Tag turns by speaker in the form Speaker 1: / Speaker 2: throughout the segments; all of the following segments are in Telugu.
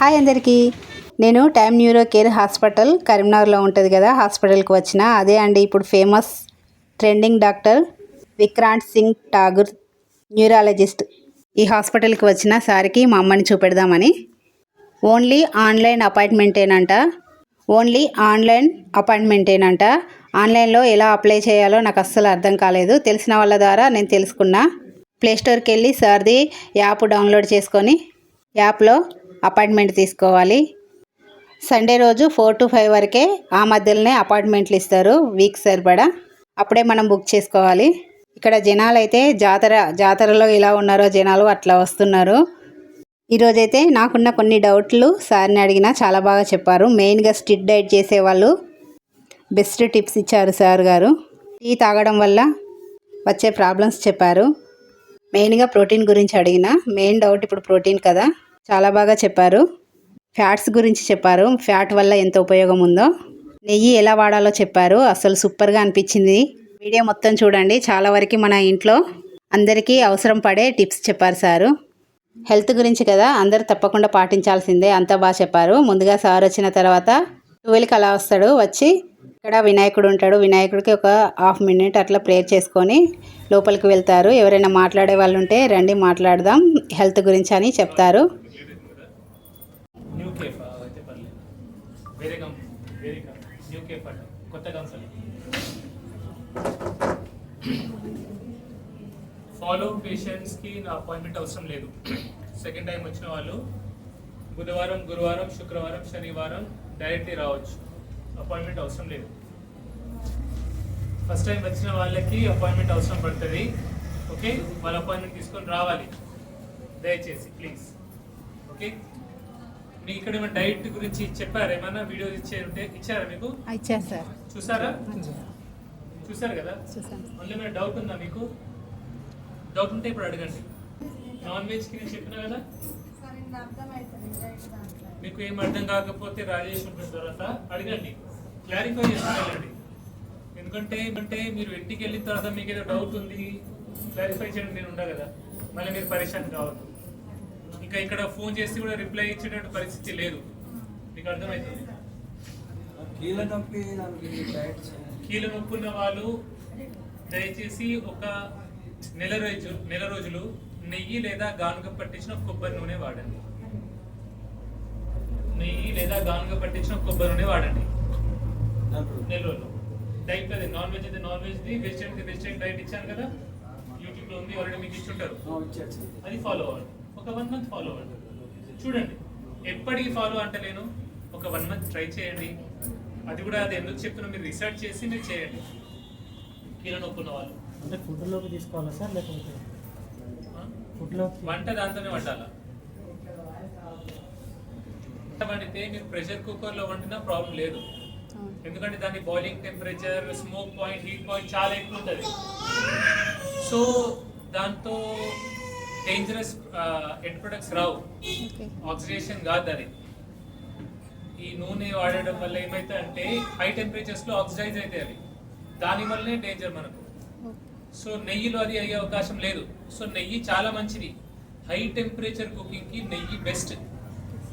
Speaker 1: హాయ్ అందరికీ, నేను టైమ్ న్యూరో కేర్ హాస్పిటల్ కరీంనగర్లో ఉంటుంది కదా, హాస్పిటల్కి వచ్చిన అదే అండి. ఇప్పుడు famous trending doctor Vikrant Singh Thakur neurologist ఈ హాస్పిటల్కి వచ్చిన సార్కి మా అమ్మని చూపెడదామని. Only online అపాయింట్మెంటేనంట. ఆన్లైన్లో ఎలా అప్లై చేయాలో నాకు అస్సలు అర్థం కాలేదు. తెలిసిన వాళ్ళ ద్వారా నేను తెలుసుకున్నా. ప్లేస్టోర్కి వెళ్ళి సార్ది యాప్ డౌన్లోడ్ చేసుకొని యాప్లో అపాయింట్మెంట్ తీసుకోవాలి. సండే రోజు 4 to 5 వరకే ఆ మధ్యలోనే అపాయింట్మెంట్లు ఇస్తారు, వీక్ సరిపడా. అప్పుడే మనం బుక్ చేసుకోవాలి. ఇక్కడ జనాలు అయితే జాతరలో ఎలా ఉన్నారో జనాలు అట్లా వస్తున్నారు. ఈరోజైతే నాకున్న కొన్ని డౌట్లు సార్ని అడిగినా చాలా బాగా చెప్పారు. మెయిన్గా స్ట్రిక్ట్ డైట్ చేసేవాళ్ళు బెస్ట్ టిప్స్ ఇచ్చారు సార్ గారు. టీ తాగడం వల్ల వచ్చే ప్రాబ్లమ్స్ చెప్పారు. మెయిన్గా ప్రోటీన్ గురించి అడిగిన మెయిన్ డౌట్ ఇప్పుడు ప్రోటీన్ కదా, చాలా బాగా చెప్పారు. ఫ్యాట్స్ గురించి చెప్పారు, ఫ్యాట్ వల్ల ఎంత ఉపయోగం ఉందో. నెయ్యి ఎలా వాడాలో చెప్పారు. అసలు సూపర్గా అనిపించింది. వీడియో మొత్తం చూడండి. చాలా వరకు మన ఇంట్లో అందరికీ అవసరం పడే టిప్స్ చెప్పారు సారు. హెల్త్ గురించి కదా, అందరూ తప్పకుండా పాటించాల్సిందే. అంతా బాగా చెప్పారు. ముందుగా సార్ వచ్చిన తర్వాత 12కి అలా వస్తాడు. వచ్చి ఇక్కడ వినాయకుడు ఉంటాడు. వినాయకుడికి ఒక 1/2 minute అట్లా ప్రేయర్ చేసుకొని లోపలికి వెళ్తారు. ఎవరైనా మాట్లాడే వాళ్ళు ఉంటే రండి మాట్లాడదాం హెల్త్ గురించి అని చెప్తారు.
Speaker 2: ఫాలో పేషెంట్స్కి నా అపాయింట్మెంట్ అవసరం లేదు. సెకండ్ టైం వచ్చిన వాళ్ళు బుధవారం, గురువారం, శుక్రవారం, శనివారం డైరెక్ట్లీ రావచ్చు. అపాయింట్మెంట్ అవసరం లేదు. ఫస్ట్ టైం వచ్చిన వాళ్ళకి అపాయింట్మెంట్ అవసరం పడుతుంది. ఓకే, వాళ్ళ అపాయింట్మెంట్ తీసుకొని రావాలి దయచేసి ప్లీజ్. ఓకే, మీకు ఇక్కడ ఏమైనా డైట్ గురించి చెప్పారా? ఏమన్నా వీడియో ఇచ్చారా మీకు?
Speaker 1: ఇచ్చారు సార్.
Speaker 2: చూసారు కదా. మళ్ళీ ఏమైనా డౌట్ ఉందా మీకు? డౌట్ ఉంటే ఇప్పుడు అడగండి. నాన్ వెజ్కి నేను చెప్పినా కదా, మీకు ఏం అర్థం కాకపోతే రాజేష్ ఉంటుంది తర్వాత అడగండి, క్లారిఫై చేసుకోవాలండి. ఎందుకంటే మీరు ఇంటికి వెళ్ళిన తర్వాత మీకు ఏదో డౌట్ ఉంది క్లారిఫై చేయడం నేను ఉండా కదా, మళ్ళీ మీరు పరేషాన్ కావద్దు. ఇంకా ఇక్కడ ఫోన్ చేసి కూడా రిప్లై ఇచ్చేటట్టు పరిస్థితి లేదు. మీకు అర్థమవుతుంది. కీళ్ళ నొప్పి ఉన్న వాళ్ళు దయచేసి ఒక నెల రోజులు నెయ్యి లేదా గానుగ పట్టించిన కొబ్బరి నూనె వాడండి. నెల రోజులు డైట్ అది నాన్ వెజ్ అయితే నాన్ వెజ్ది, వెజిటేరియన్ డైట్ ఇచ్చాను కదా, యూట్యూబ్లో ఉంది, ఆల్రెడీ మీకు ఇచ్చుంటారు. అది ఫాలో అవ్వండి. ఒక 1 month ఫాలో అవ్వండి. చూడండి, ఎప్పటికీ ఫాలో అంటలేను, ఒక 1 month ట్రై చేయండి. అది కూడా అది ఎందుకు చెప్తున్నా మీరు రీసెర్చ్ చేసి మీరు చేయండి. కీళ్ళ నొప్పి ఉన్న వాళ్ళు
Speaker 3: అంటే ఫుడ్లోకి తీసుకోవాలా సార్, లేకపోతే ఫుడ్లో
Speaker 2: వంట దాంతోనే వండాలా? వండితే మీరు ప్రెషర్ కుక్కర్లో వండినా ప్రాబ్లం లేదు. ఎందుకంటే దాని boiling temperature, smoke point, heat point చాలా ఎక్కువ ఉంటుంది. సో దాంతో డేంజరస్ ఎండ్ ప్రొడక్ట్స్ రావు, ఆక్సిడేషన్ కాదు అది. ఈ నూనె వాడడం వల్ల ఏమైతే అంటే హై టెంపరేచర్స్లో ఆక్సిడైజ్ అయితే అవి, దానివల్లనే డేంజర్ మనకు. సో నెయ్యిలో అది అయ్యే అవకాశం లేదు. సో నెయ్యి చాలా మంచిది. హై టెంపరేచర్ కుకింగ్కి నెయ్యి బెస్ట్.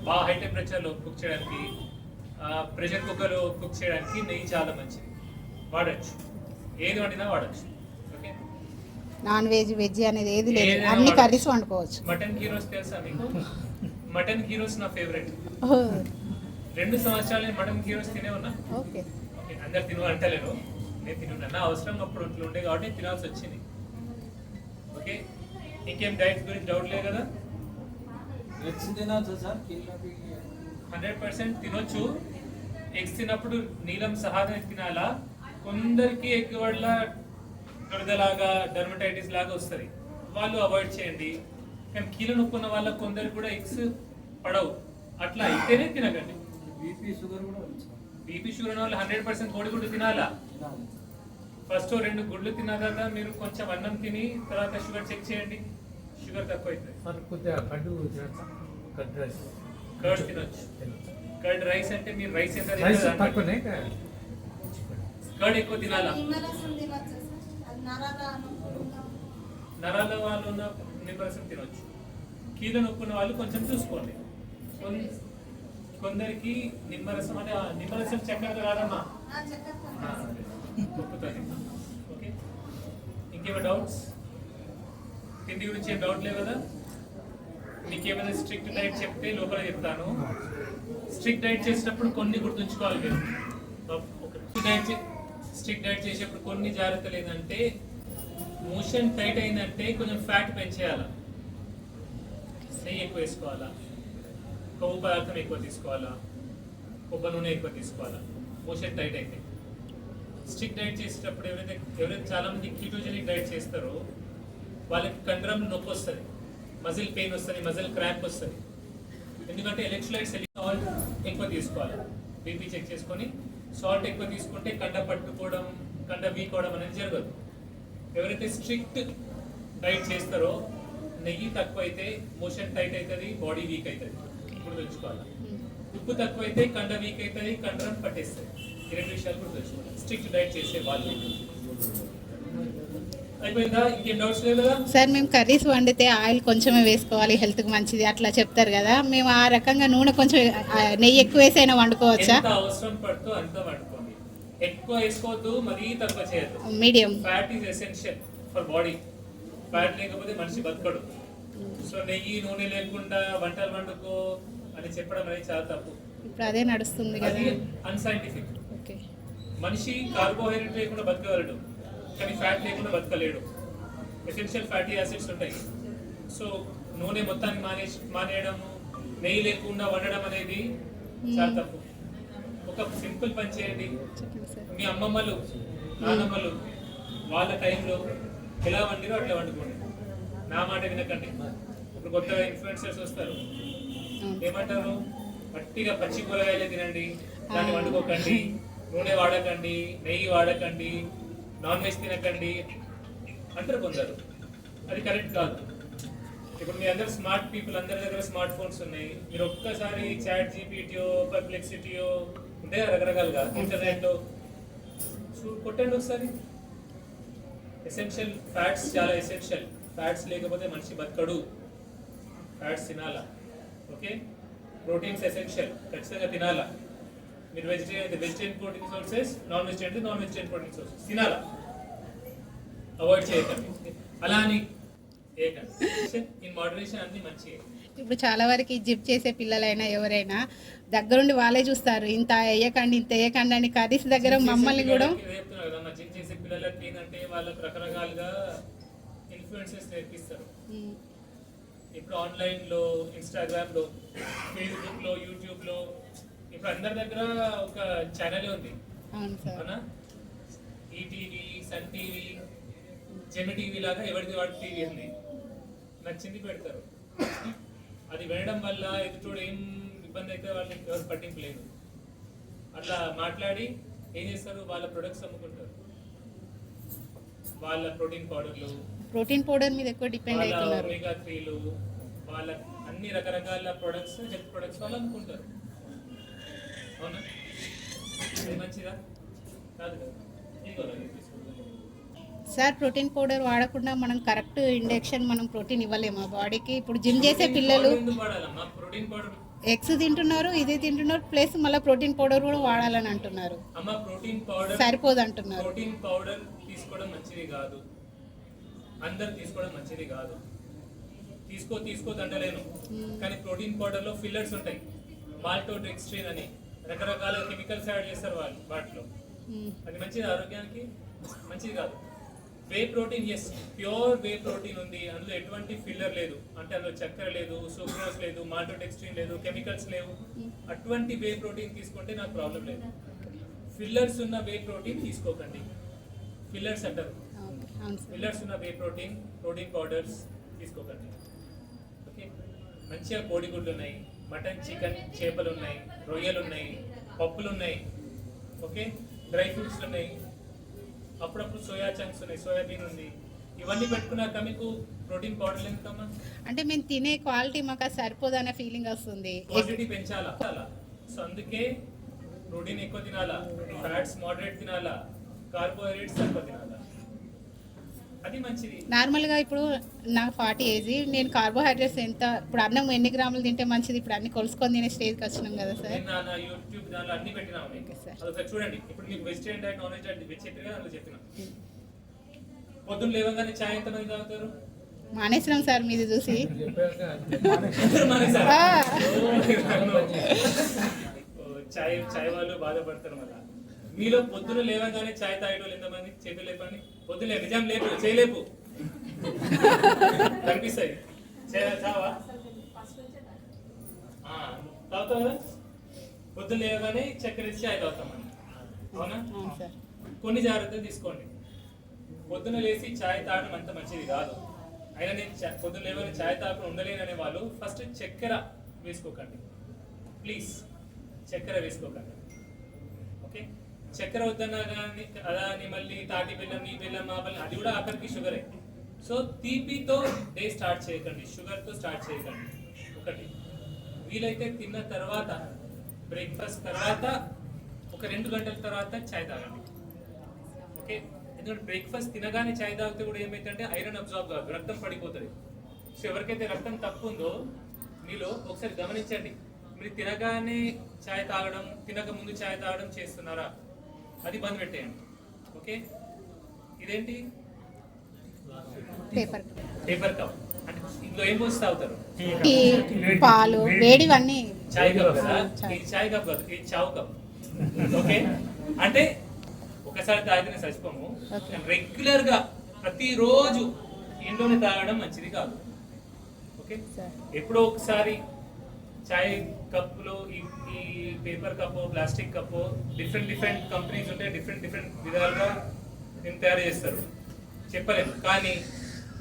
Speaker 2: బాగా హై టెంపరేచర్లో కుక్ చేయడానికి, ప్రెషర్ కుక్కర్లో కుక్ చేయడానికి నెయ్యి చాలా మంచిది. వాడచ్చు, ఏది వండినా వాడచ్చు. ఓకే,
Speaker 1: నాన్ వెజ్ వెజ్ అనేది ఏది లేదు, అన్ని కర్రీస్ వండుకోవచ్చు.
Speaker 2: మటన్ కీరోస్ తెలుసా మీకు? మటన్ కీరోస్ నా ఫేవరెట్. 2 సంవత్సరాలు నేను మటన్ కీరోస్ తినే ఉన్నా. ఓకే, అందరు తిను అంటలేను, నేను తినున్నా. నా అవసరం అప్పుడు ఇంట్లో ఉండే కాబట్టి తినాల్సి వచ్చింది. ఓకే, ఇంకేం డైట్ గురించి డౌట్ లేదు కదా? 100% తినొచ్చు. ఎగ్స్ తిన్నప్పుడు నీలం సహాదం తినాలా. కొందరికి ఎగ్ వల్ల దురదలాగా, డర్మటైటిస్ లాగా వస్తుంది, వాళ్ళు అవాయిడ్ చేయండి. కానీ కీళ్ళ నొప్పి ఉన్న వాళ్ళ కొందరు కూడా ఎగ్స్ పడవు, అట్లా అయితేనే తినకండి. బీపీ షుగర్ ఉన్న వాళ్ళు 100% కోడిగుడ్డు తినాలా. ఫస్ట్ 2 గుడ్లు తిన్న తర్వాత మీరు కొంచెం అన్నం తిని తర్వాత షుగర్ చెక్ చేయండి. షుగర్ తక్కువ అవుతుంది. కర్డ్ తినొచ్చు. కర్డ్ రైస్ అంటే మీరు రైస్ ఎంత కర్డ్ ఎక్కువ తినాలా. నరాల వాళ్ళు ఉన్న నిమ్మరసం తినొచ్చు. కీళ్ళ నొప్పి ఉన్న వాళ్ళు కొంచెం చూసుకోండి. కొందరికి నిమ్మరసం అంటే నిమ్మరసం చక్కెర రాదమ్మా, ఉప్పుతుంది. ఓకే, ఇంకేమైనా డౌట్స్? తిండి గురించి ఏం డౌట్ లేవు కదా? మీకేమైనా స్ట్రిక్ట్ డైట్ చెప్తే లోపల చెప్తాను. స్ట్రిక్ట్ డైట్ చేసేటప్పుడు కొన్ని గుర్తుంచుకోవాలి మీరు. స్ట్రిక్ట్ డైట్ చేసేటప్పుడు కొన్ని జాగ్రత్తలు ఏంటంటే, మోషన్ టైట్ అయిందంటే కొంచెం ఫ్యాట్ పెంచేయాలా, నెయ్యి ఎక్కువ వేసుకోవాలా, కొవ్వు పదార్థం ఎక్కువ తీసుకోవాలా, కొబ్బరి నూనె ఎక్కువ తీసుకోవాలా మోషన్ టైట్ అయితే. స్ట్రిక్ట్ డైట్ చేసేటప్పుడు ఎవరైతే చాలా మంది కీటోజెనిక్ డైట్ చేస్తారో వాళ్ళకి కండరం నొప్పి వస్తుంది, మజిల్ పెయిన్ వస్తుంది, మజిల్ క్రాంప్ వస్తుంది. ఎందుకంటే ఎలక్ట్రోలైట్స్ సాల్ట్ ఎక్కువ తీసుకోవాలి. బీపీ చెక్ చేసుకొని సాల్ట్ ఎక్కువ తీసుకుంటే కండ పట్టుకోవడం, కండ వీక్ అవడం అనేది జరగదు. ఎవరైతే స్ట్రిక్ట్ డైట్ చేస్తారో నెయ్యి తక్కువ అయితే మోషన్ టైట్ అవుతుంది, బాడీ వీక్ అవుతుంది. ఇప్పుడు తెచ్చుకోవాలి. ఉప్పు తక్కువ అయితే కండ వీక్ అవుతుంది, కండరం పట్టేస్తుంది. ఈ రెండు విషయాలు కూడా తెచ్చుకోవాలి స్ట్రిక్ట్ డైట్ చేసే వాళ్ళు. అయిపోయిందా? ఇంకేం డౌట్స్ లేదు కదా?
Speaker 1: సార్ మేము కర్రీస్ వండితే ఆయిల్ కొంచెమే వేసుకోవాలి, హెల్త్కి మంచిది అట్లా చెప్తారు కదా, మేము ఆ రకంగా నూనె కొంచెం నెయ్యి ఎక్కువ వేసైనా వండుకోవచ్చా?
Speaker 2: ఎంత అవసరం పడుతుందో అంత వండుకోండి. ఎక్కువ వేసుకోవద్దు, మరీ తక్కువ చేయొద్దు.
Speaker 1: Medium.
Speaker 2: Fat is essential for body. Fat లేకపోతే మనిషి బతకడు. సో నెయ్యి నూనె లేకుండా వంటలు వండుకో అని చెప్పడం అనేది చాలా తప్పు.
Speaker 1: ఇప్పుడు అదే నడుస్తుంది కదా.
Speaker 2: అది అన్సైంటిఫిక్.
Speaker 1: ఓకే.
Speaker 2: మనిషి కార్బోహైడ్రేట్ లేకుండా బతకగలడు, కానీ ఫ్యాట్ లేకుండా బతకలేడు. ఎసెన్షియల్ ఫ్యాటీ యాసిడ్స్ ఉంటాయి. సో నూనె మొత్తాన్ని మానేయడము, నెయ్యి లేకుండా వండడం అనేది చాలా తప్పు. ఒక సింపుల్ పని చేయండి. మీ అమ్మమ్మలు నాన్నమ్మలు వాళ్ళ టైంలో ఎలా వండిరో అట్లా వండుకోండి. నా మాట వినకండి. ఇప్పుడు కొత్తగా ఇన్ఫ్లుయెన్సర్స్ వస్తారు, ఏమంటారు? గట్టిగా పచ్చి కూరగాయలే తినండి, దాన్ని వండుకోకండి, నూనె వాడకండి, నెయ్యి వాడకండి, నాన్ వెజ్ తినకండి అంటారు కొందరు. అది కరెక్ట్ కాదు. ఇప్పుడు మీ అందరు స్మార్ట్ పీపుల్, అందరి దగ్గర స్మార్ట్ ఫోన్స్ ఉన్నాయి. మీరు ఒక్కసారి చాట్ జీపీటీయో పర్ప్లెక్సిటీయో ఉంటే రకరకాలుగా ఇంటర్నెట్లో కొట్టండి ఒకసారి. ఎసెన్షియల్ ఫ్యాట్స్ చాలా ఎసెన్షియల్. ఫ్యాట్స్ లేకపోతే మనిషి బతకడు. ఫ్యాట్స్ తినాలా. ఓకే, ప్రోటీన్స్ ఎసెన్షియల్, ఖచ్చితంగా తినాలా. మీరు వెజిటేరియన్ అయితే vegetarian protein sources, non vegetarian అయితే నాన్ వెజిటేరియన్ ప్రోటీన్ సోర్సెస్ తినాలా. అవాయిడ్ చేయకండి. అలా అని ఇన్ మోడరేషన్ అన్ని మంచిగా.
Speaker 1: ఇప్పుడు చాలా వరకు జిమ్ చేసే పిల్లలైనా ఎవరైనా దగ్గరుండి వాళ్ళే చూస్తారు, ఇంత వేయకండి ఇంత వేయకండి అని. కర్రీస్ దగ్గర మమ్మల్ని కూడా
Speaker 2: జిమ్ చేసే పిల్లలకి ఏంటంటే వాళ్ళకి రకరకాలుగా ఇన్ఫ్లుయెన్సెస్ నేర్పిస్తారు. ఇప్పుడు ఆన్లైన్లో, ఇన్స్టాగ్రామ్లో, ఫేస్బుక్లో, యూట్యూబ్లో ఇప్పుడు అందరి దగ్గర ఒక ఛానల్ ఉంది. అవునా? ఈటీవీ, సన్ టీవీ, జెమి టీవీ లాగా ఎవరిది వాడి టీవీ ఉంది. నచ్చింది పెడతారు. అది వినడం వల్ల ఎదుటోడు ఏం ఇబ్బంది అయితే వాళ్ళకి ఎవరు పట్టింపు లేదు. అట్లా మాట్లాడి ఏం చేస్తారు? వాళ్ళ ప్రొడక్ట్స్ అమ్ముకుంటారు. వాళ్ళ ప్రోటీన్ పౌడర్ మీద ఎక్కువ డిపెండ్ అవుతున్నారు. ఒమేగా 3లు, వాళ్ళ అన్ని రకరకాల ప్రొడక్ట్స్, హెల్త్ ప్రొడక్ట్స్ వాళ్ళు అమ్ముకుంటారు. అవునా? అది మంచిదా? కాదు కదా.
Speaker 1: సార్ ప్రోటీన్ పౌడర్ వాడకుండా మనం కరెక్ట్ ఇంజెక్షన్ మనం ప్రోటీన్ ఇవ్వలేమా బాడీకి? ఇప్పుడు జిమ్ చేసే పిల్లలు ఎగ్స్ తింటున్నారు, ఇది తింటున్నారు, ప్లస్ మళ్ళీ ప్రోటీన్ పౌడర్ కూడా వాడాలని అంటున్నారు.
Speaker 2: ప్రోటీన్ పౌడర్
Speaker 1: సరిపోదు అంటున్నారు.
Speaker 2: ప్రోటీన్ పౌడర్ తీసుకోవడం మంచిది కాదు, అందరు తీసుకోవడం మంచిది కాదు. తీసుకోదండలేను, కానీ ప్రోటీన్ పౌడర్ లో ఫిల్లర్స్ ఉంటాయి. మాల్టోడెక్స్ట్రిన్ అని రకరకాల కెమికల్స్ యాడ్ చేస్తారు వాళ్ళు వాటిలో. అది మంచిది, ఆరోగ్యానికి మంచిది కాదు. Whey protein, yes, pure whey protein ఉంది. అందులో ఎటువంటి ఫిల్లర్ లేదు, అంటే అందులో చక్కెర లేదు, సుక్రోజ్ లేదు, మాల్టోడెక్స్ట్రిన్ లేదు, కెమికల్స్ లేవు. అటువంటి వే ప్రోటీన్ తీసుకుంటే నాకు ప్రాబ్లం లేదు. ఫిల్లర్స్ ఉన్న వే ప్రోటీన్ తీసుకోకండి. ఫిల్లర్స్ అంటారు. ఫిల్లర్స్ ఉన్న వే ప్రోటీన్ పౌడర్స్ తీసుకోకండి. ఓకే, మంచిగా కోడిగుడ్లు ఉన్నాయి, మటన్, చికెన్, చేపలు ఉన్నాయి, రొయ్యలు ఉన్నాయి, పప్పులు ఉన్నాయి. ఓకే, డ్రై ఫ్రూట్స్ ఉన్నాయి, అప్పుడప్పుడు సోయా చంక్స్ ఉన్నాయి, సోయాబీన్ ఉంది. ఇవన్నీ పెట్టుకున్నాక మీకు ప్రోటీన్ పౌడర్ ఎంతమ్మా?
Speaker 1: అంటే మేము తినే క్వాలిటీ మాకు సరిపోదనే ఫీలింగ్ వస్తుంది.
Speaker 2: క్వాంటిటీ పెంచాలా. సో అందుకే ప్రోటీన్ ఎక్కువ తినాలా, ఫ్యాట్స్ మోడరేట్ తినాలా, కార్బోహైడ్రేట్స్ తక్కువ తినాలా. అది మంచిది.
Speaker 4: నార్మల్గా ఇప్పుడు నాకు 40 ఏజ్, నేను కార్బోహైడ్రేట్స్ ఎంత ఇప్పుడు అన్నం ఎన్ని గ్రాములు తింటే మంచిది, ఇప్పుడు అన్ని కొలుసుకొని తినే స్టేజ్కి వచ్చినాం కదా సార్.
Speaker 2: నేను నా యూట్యూబ్ దాంట్లో అన్ని పెట్టినా ఉన్నాయి.
Speaker 4: Okay sir.
Speaker 2: అదొకసారి చూడండి. ఇప్పుడు మీకు vegetarian diet, non veg diet చెప్పిన కదా, అందులో చెప్పిన. పొద్దున్న లేవగానే చాయ్ ఎంత మంది తాగుతారు?
Speaker 4: మానేసినాం సార్ మీది చూసి.
Speaker 2: అందరూ మానేశారా?
Speaker 4: ఆ.
Speaker 2: చాయ్ చాయ్ వాళ్ళు బాధపడతారు మళ్ళా. మీలో పొద్దున లేవగానే చాయ్ తాగేటోళ్ళు వాళ్ళు ఎంతమంది? చేతులు లేపండి. పొద్దున నిజాం లేపు, చేయలేపు కనిపిస్తాయి. చావా తాగుతావు కదా? పొద్దున లేవగానే చక్కెర ఇచ్చి చాయ్ తాగుతామని, అవునా?
Speaker 4: అవును సార్.
Speaker 2: కొన్ని జాగ్రత్తలు తీసుకోండి. పొద్దున లేచి చాయ్ తాగడం అంత మంచిది కాదు. అయినా నేను పొద్దున లేవని చాయ్ తాగకుండా ఉండలేననే వాళ్ళు ఫస్ట్ చక్కెర వేసుకోకండి ప్లీజ్. చక్కెర వేసుకోకండి, ఓకే? చక్కెర వద్దన్నా కానీ అలా అని మళ్ళీ తాటి బెల్లం, ఈ బెల్లం, ఆ బెల్లం, అది కూడా ఆఖరికి షుగరే. సో తీపితో డే స్టార్ట్ చేయకండి, షుగర్తో స్టార్ట్ చేయకండి. ఒకటి, వీలైతే తిన్న తర్వాత బ్రేక్ఫాస్ట్ తర్వాత ఒక 2 గంటల తర్వాత చాయ్ తాగండి, ఓకే? ఎందుకంటే బ్రేక్ఫాస్ట్ తినగానే చాయ్ తాగితే కూడా ఏమైతుందంటే ఐరన్ అబ్జార్బ్ కాదు, రక్తం పడిపోతుంది. సో ఎవరికైతే రక్తం తక్కువ ఉందో మీలో ఒకసారి గమనించండి, మీరు తినగానే చాయ్ తాగడం, తినక ముందు చాయ్ తాగడం చేస్తున్నారా? అది బంద్ పెట్టేయండి, ఓకే? ఇదేంటి?
Speaker 4: Paper
Speaker 2: paper cup. అంటే ఇందులో ఏం పోసి తాగుతారు?
Speaker 4: టీ, పాలు, వేడివన్నీ.
Speaker 2: చాయ్ కప్ కదా? ఇది చాయ్ కప్ కాదు, ఇది చావు కప్, ఓకే? అంటే ఒకసారి తాగితే చచ్చిపోము. రెగ్యులర్ గా ప్రతిరోజు ఇంట్లోనే తాగడం మంచిది కాదు, ఓకే? ఎప్పుడో ఒకసారి చాయ్ కప్పులో ఈ paper cup, plastic cup, different companies ఉంటాయి, డిఫరెంట్ విధాలుగా నేను తయారు చేస్తారు, చెప్పలేము. కానీ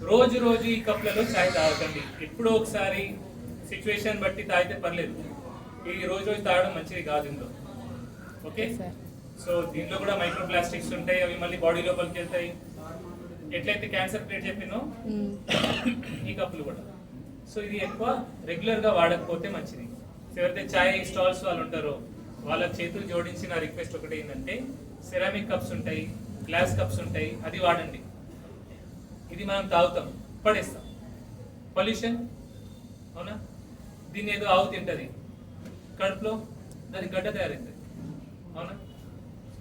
Speaker 2: రోజు ఈ కప్పులలో చాయ్ తాగకండి. ఎప్పుడో ఒకసారి సిచ్యువేషన్ బట్టి తాగితే పర్లేదు. ఈ రోజు తాగడం మంచిది కాదు ఇందులో, ఓకే? సో దీంట్లో కూడా మైక్రో ప్లాస్టిక్స్ ఉంటాయి, అవి మళ్ళీ బాడీ లోపలికి వెళ్తాయి. ఎట్లయితే క్యాన్సర్ ప్లేట్ చెప్పినో ఈ కప్పులు కూడా. సో ఇది ఎక్కువ రెగ్యులర్ గా వాడకపోతే మంచిది. ఎవరైతే చాయ్ స్టాల్స్ వాళ్ళు ఉంటారో వాళ్ళ చేతులు జోడించిన రిక్వెస్ట్ ఒకటి ఏంటంటే, సెరామిక్ కప్స్ ఉంటాయి, గ్లాస్ కప్స్ ఉంటాయి, అది వాడండి. ఇది మనం తాగుతాం, పడేస్తాం, పొల్యూషన్, అవునా? దీన్ని ఏదో ఆవు తింటది కడుపులో, దాని గడ్డ తయారైంది, అవునా?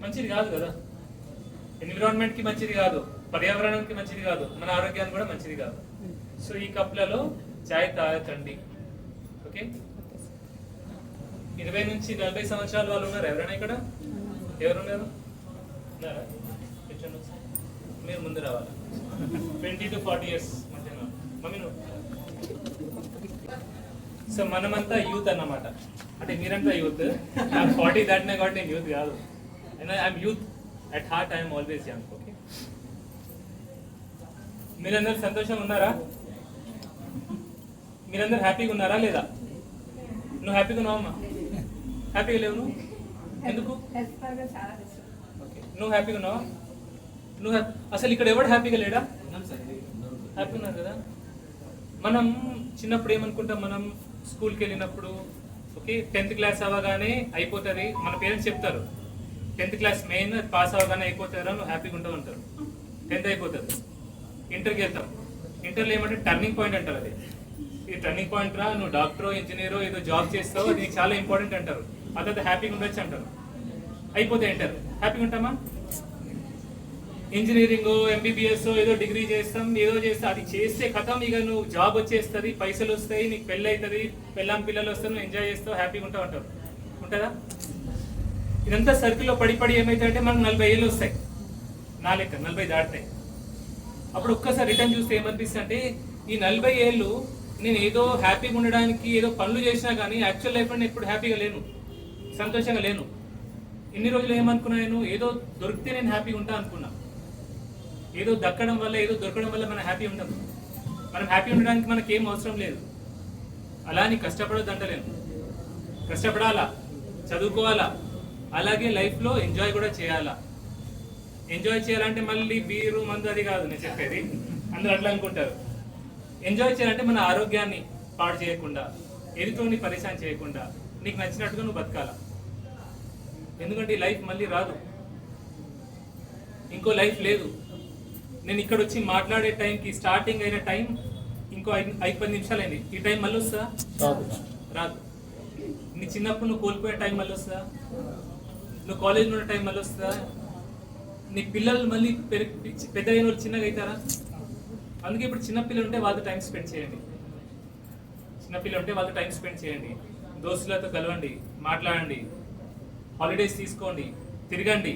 Speaker 2: మంచిది కాదు కదా, ఎన్విరాన్మెంట్ కి మంచిది కాదు, పర్యావరణానికి మంచిది కాదు, మన ఆరోగ్యానికి కూడా మంచిది కాదు. సో ఈ కప్లలో చాయ్ తాగకండి, ఓకే? 20 నుంచి 40 సంవత్సరాల వాళ్ళు ఉన్నారు ఎవరైనా ఇక్కడ? ఎవరున్నారు? ఉన్నారా? మీరు ముందు రావాలి. 20 to 40 years మధ్య మమ్మీ. సో మనమంతా యూత్ అన్నమాట. అంటే మీరంతా యూత్, నాకు 40 దాటినా కాబట్టి నేను యూత్ కాదు. I'm youth at heart, I'm always young, okay? మీరందరూ సంతోషంగా ఉన్నారా? మీరందరూ హ్యాపీగా ఉన్నారా లేదా? నువ్వు హ్యాపీగా ఉన్నావమ్మా? హ్యాపీగా లేవు నువ్వు? ఎందుకు? ఓకే, నువ్వు హ్యాపీగా ఉన్నావా? నువ్వు అసలు ఇక్కడ ఎవడు హ్యాపీగా లేడా? హ్యాపీ ఉన్నారు కదా. మనం చిన్నప్పుడు ఏమనుకుంటాం, మనం స్కూల్కి వెళ్ళినప్పుడు ఓకే 10th క్లాస్ అవ్వగానే అయిపోతుంది, మన పేరెంట్స్ చెప్తారు 10th క్లాస్ మెయిన్ పాస్ అవ్వగానే అయిపోతారా, నువ్వు హ్యాపీగా ఉంటావు అంటారు. 10th అయిపోతుంది, ఇంటర్కి వెళ్తాం. ఇంటర్లో ఏమంటే టర్నింగ్ పాయింట్ అంటారు. అది ఈ టర్నింగ్ పాయింట్ రా, నువ్వు డాక్టరో ఇంజనీరో ఏదో జాబ్ చేస్తావు, అది చాలా ఇంపార్టెంట్ అంటారు. ఆ తర్వాత హ్యాపీగా ఉండొచ్చు అంటారు. అయిపోతే ఇంటర్ హ్యాపీగా ఉంటామా? ఇంజనీరింగ్, ఎంబీబీఎస్ ఏదో డిగ్రీ చేస్తాం, ఏదో చేస్తా, అది చేస్తే కథం, ఇక నువ్వు జాబ్ వచ్చేస్తుంది, పైసలు వస్తాయి, నీకు పెళ్ళి అవుతుంది, పెళ్ళాం పిల్లలు వస్తారు, నువ్వు ఎంజాయ్ చేస్తావు, హ్యాపీగా ఉంటావు అంటారు. ఉంటుందా? ఇదంతా సర్కిల్లో పడి ఏమవుతాయంటే మనకు 40 ఏళ్ళు వస్తాయి, నా లెక్క 40 దాటుతాయి. అప్పుడు ఒక్కసారి రిటర్న్ చూస్తే ఏమనిపిస్తుంది అంటే, ఈ 40 ఏళ్ళు నేను ఏదో హ్యాపీగా ఉండడానికి ఏదో పనులు చేసినా కానీ యాక్చువల్ లైఫ్లో నేను ఎప్పుడు హ్యాపీగా లేను, సంతోషంగా లేను. ఇన్ని రోజులు ఏమనుకున్నా, నేను ఏదో దొరికితే నేను హ్యాపీగా ఉంటా అనుకున్నా. ఏదో దక్కడం వల్ల, ఏదో దొరకడం వల్ల మనం హ్యాపీ ఉంటాం. మనం హ్యాపీ ఉండడానికి మనకి ఏం అవసరం లేదు. అలా అని కష్టపడొద్దు అంటలేను, కష్టపడాలా, చదువుకోవాలా, అలాగే లైఫ్లో ఎంజాయ్ కూడా చేయాలా. ఎంజాయ్ చేయాలంటే మళ్ళీ బీరు మందు అది కాదు నేను చెప్పేది, అందరూ అట్లా అనుకుంటారు. ఎంజాయ్ చేయాలంటే మన ఆరోగ్యాన్ని పాడు చేయకుండా, ఎదుటోని పరిశాన్ చేయకుండా, నీకు నచ్చినట్టుగా నువ్వు బతకాల. ఎందుకంటే ఈ లైఫ్ మళ్ళీ రాదు, ఇంకో లైఫ్ లేదు. నేను ఇక్కడ వచ్చి మాట్లాడే టైంకి స్టార్టింగ్ అయిన టైం ఇంకో 5-10 నిమిషాలు అయింది. ఈ టైం మళ్ళీ వస్తుందా? రాదు. నీ చిన్నప్పుడు నువ్వు కోల్పోయే టైం మళ్ళీ వస్తుందా? నువ్వు కాలేజ్లో ఉన్న టైం మళ్ళీ వస్తుందా? నీ పిల్లలు మళ్ళీ పెద్ద అయిన వాళ్ళు చిన్నగా అవుతారా? అందుకే ఇప్పుడు చిన్నపిల్లలు ఉంటే వాళ్ళతో టైం స్పెండ్ చేయండి. చిన్నపిల్లలు ఉంటే వాళ్ళతో టైం స్పెండ్ చేయండి. దోస్తులతో కలవండి, మాట్లాడండి, హాలిడేస్ తీసుకోండి, తిరగండి.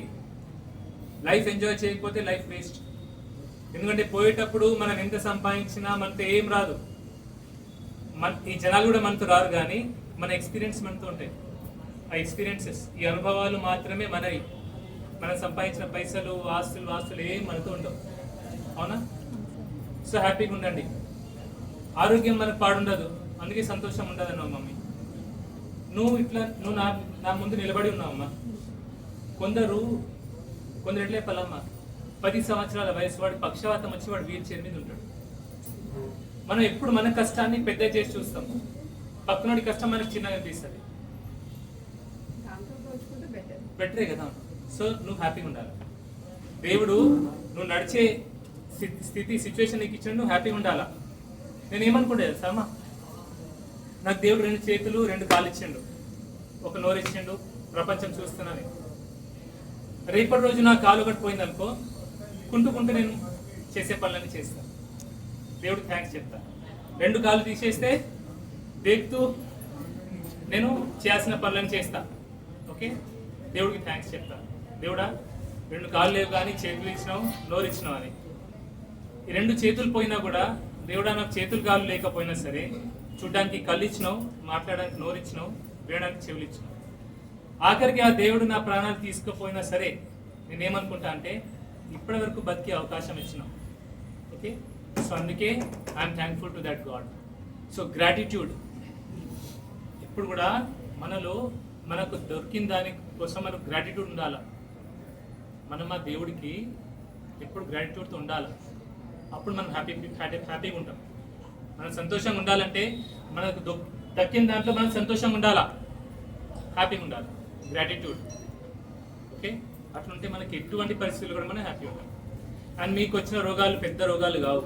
Speaker 2: లైఫ్ ఎంజాయ్ చేయకపోతే లైఫ్ వేస్ట్. ఎందుకంటే పోయేటప్పుడు మనం ఎంత సంపాదించినా మనతో ఏం రాదు. ఈ జనాలు కూడా మనతో రారు, కానీ మన ఎక్స్పీరియన్స్ మనతో ఉంటాయి. ఆ ఎక్స్పీరియన్సెస్, ఈ అనుభవాలు మాత్రమే మనవి. మనం సంపాదించిన పైసలు, ఆస్తులు ఏం మనతో ఉండవు. అవునా? సో హ్యాపీగా ఉండండి. ఆరోగ్యం మనకు పాడుండదు, అందుకే సంతోషం ఉండదు అన్నావు మమ్మీ. నువ్వు నా ముందు నిలబడి ఉన్నావమ్మా. కొందరు ఎట్లే పలమ్మా, 10 సంవత్సరాల వయసు వాడు పక్షవాతం వచ్చి వాడు వీల్ చైర్ మీద ఉంటాడు. మనం ఎప్పుడు మన కష్టాన్ని పెద్ద చేసి చూస్తాం, పక్కనోడి కష్టం మనకి చిన్నగా అనిపిస్తుంది. బెటరే కదా. సో నువ్వు హ్యాపీగా ఉండాలి. దేవుడు నువ్వు నడిచే సిచ్యువేషన్ నీకు ఇచ్చిన, నువ్వు హ్యాపీగా ఉండాలా. నేను ఏమనుకుంటే సామా, నాకు దేవుడు 2 చేతులు 2 కాళ్ళు ఇచ్చిండు, ఒక నోరు ఇచ్చిండు, ప్రపంచం చూస్తున్నాను. రేపటి రోజు నా కాలు ఒకటి పోయింది అనుకో, కుంటూ నేను చేసే పనులన్నీ చేస్తాను. దేవుడికి థ్యాంక్స్ చెప్తా. 2 కాళ్ళు తీసేస్తే దేక్తూ నేను చేయాల్సిన పనులను చేస్తా. ఓకే, దేవుడికి థ్యాంక్స్ చెప్తా. దేవుడా 2 కాళ్ళు లేవు కానీ చేతులు ఇచ్చినావు, నోరు ఇచ్చినావు అని. ఈ 2 చేతులు పోయినా కూడా దేవుడా నాకు చేతులు కాళ్ళు లేకపోయినా సరే చూడ్డానికి కళ్ళు ఇచ్చినావు, మాట్లాడడానికి నోరు ఇచ్చినావు, వినడానికి చెవులు ఇచ్చినావు. ఆఖరికి ఆ దేవుడు నా ప్రాణాలు తీసుకుపోయినా సరే నేనేమనుకుంటా అంటే ఇప్పటి వరకు బతికే అవకాశం ఇచ్చినావు. ఓకే, సో అందుకే I'm thankful to that God. So gratitude ఇప్పుడు కూడా మనకు దొరికిన దాని కోసం మనకు గ్రాటిట్యూడ్ ఉండాలి. మనం ఆ దేవుడికి ఎప్పుడు గ్రాటిట్యూడ్తో ఉండాలి. అప్పుడు మనం హ్యాపీగా ఉంటాం. మనం సంతోషంగా ఉండాలంటే మనకు దక్కిన దాంట్లో మనం సంతోషంగా ఉండాలా, హ్యాపీగా ఉండాలి. గ్రాటిట్యూడ్. ఓకే, అట్లుంటే మనకి ఎటువంటి పరిస్థితులు కూడా మనం హ్యాపీగా ఉంటాం. అండ్ మీకు వచ్చిన రోగాలు పెద్ద రోగాలు కావు.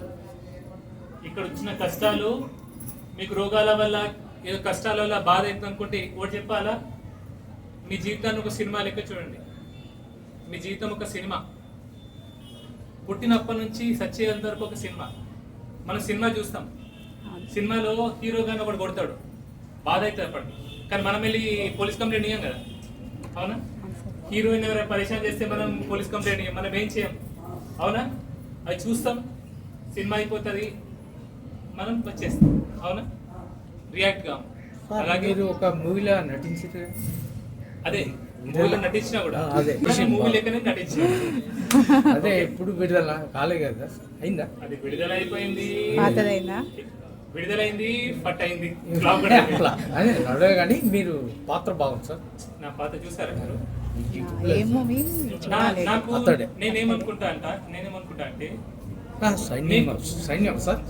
Speaker 2: ఇక్కడ వచ్చిన కష్టాలు మీకు రోగాల వల్ల, ఏదో కష్టాల వల్ల బాధ అవుతుంది అనుకుంటే ఒకటి చెప్పాలా, మీ జీవితాన్ని ఒక సినిమా లెక్క చూడండి. మీ జీవితం ఒక సినిమా. పుట్టినప్పటి నుంచి సచ్చేంత వరకు ఒక సినిమా. మనం సినిమా చూస్తాం, సినిమాలో హీరోగానే ఒకటి కొడతాడు, బాధ అవుతుంది అప్పటికి. కానీ మనం వెళ్ళి పోలీస్ కంప్లైంట్ ఇయ్యం కదా, అవునా? హీరోయిన్ ఎవరైనా పరిచయం చేస్తే మనం పోలీస్ కంప్లైంట్ ఇయ్యం, మనం ఏం చేయం, అవునా? అది చూస్తాం, సినిమా అయిపోతుంది, మనం వచ్చేస్తాం, అవునా? రియాక్ట్ కాము. అలాగే
Speaker 3: ఒక మూవీలో నటించారు.
Speaker 2: అదే మూవీలో నటించినా కూడా మూవీ లెక్కనే నటించిన.
Speaker 3: అదే ఎప్పుడు విడుదల కాలే కదా, అయిందా?
Speaker 2: అది విడుదల అయిపోయింది, విడుదలైంది, ఫట్ అయింది,
Speaker 3: అదే నడవే. కానీ మీరు పాత్ర బాగుంది సార్.
Speaker 2: నా పాత్ర చూసారా మీరు? నాకు నేనేమనుకుంటా అంటే
Speaker 3: సైన్యం సార్,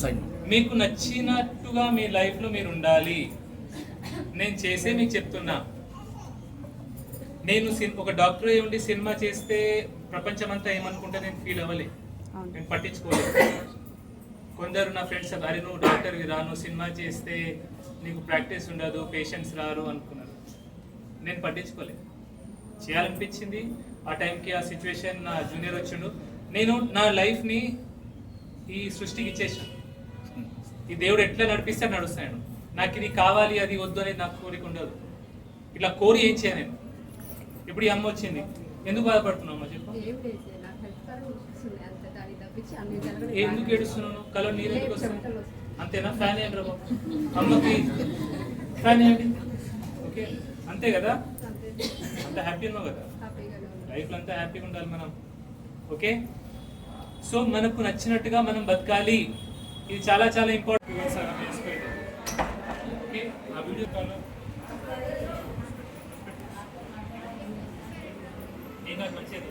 Speaker 3: సైన్యం.
Speaker 2: మీకు నచ్చినట్టుగా మీ లైఫ్ లో మీరు ఉండాలి. నేను చేసే మీకు చెప్తున్నా, నేను ఒక డాక్టర్ అయి ఉండి సినిమా చేస్తే ప్రపంచం అంతా ఏమనుకుంటే నేను ఫీల్ అవ్వలే, నేను పట్టించుకోలేదు. కొందరు నా ఫ్రెండ్స్ అరే నువ్వు డాక్టర్కి రా, నువ్వు సినిమా చేస్తే నీకు ప్రాక్టీస్ ఉండదు, పేషెంట్స్ రారు అనుకున్నారు. నేను పట్టించుకోలేదు, చేయాలనిపించింది. ఆ టైంకి ఆ సిచ్యువేషన్, నా జూనియర్ వచ్చిండు, నేను నా లైఫ్ని ఈ సృష్టికి ఇచ్చేసాను. ఈ దేవుడు ఎట్లా నడిపిస్తే నడుస్తాను. నాకు ఇది కావాలి అది వద్దు అనేది నాకు కోరిక ఉండదు. ఇట్లా కోరి ఏం చేయను నేను. ఇప్పుడు ఈ అమ్మ వచ్చింది, ఎందుకు బాధపడుతున్నావు అమ్మ చెప్పు? ఎందుకు ఏడుస్తున్నాను? కలర్ నీరు ఎందుకు వస్తుంది? అంతేనా? ఫ్యాన్ ఏంటి రాబో అమ్మకి, ఫ్యాన్ ఏంటి? ఓకే, అంతే కదా. అంత హ్యాపీ ఉన్నావు కదా, లైఫ్లో అంతా హ్యాపీగా ఉండాలి మనం. ఓకే, సో మనకు నచ్చినట్టుగా మనం బతకాలి. ఇది చాలా చాలా ఇంపార్టెంట్. ఓకే, ఆ వీడియో కాల్ మంచిది.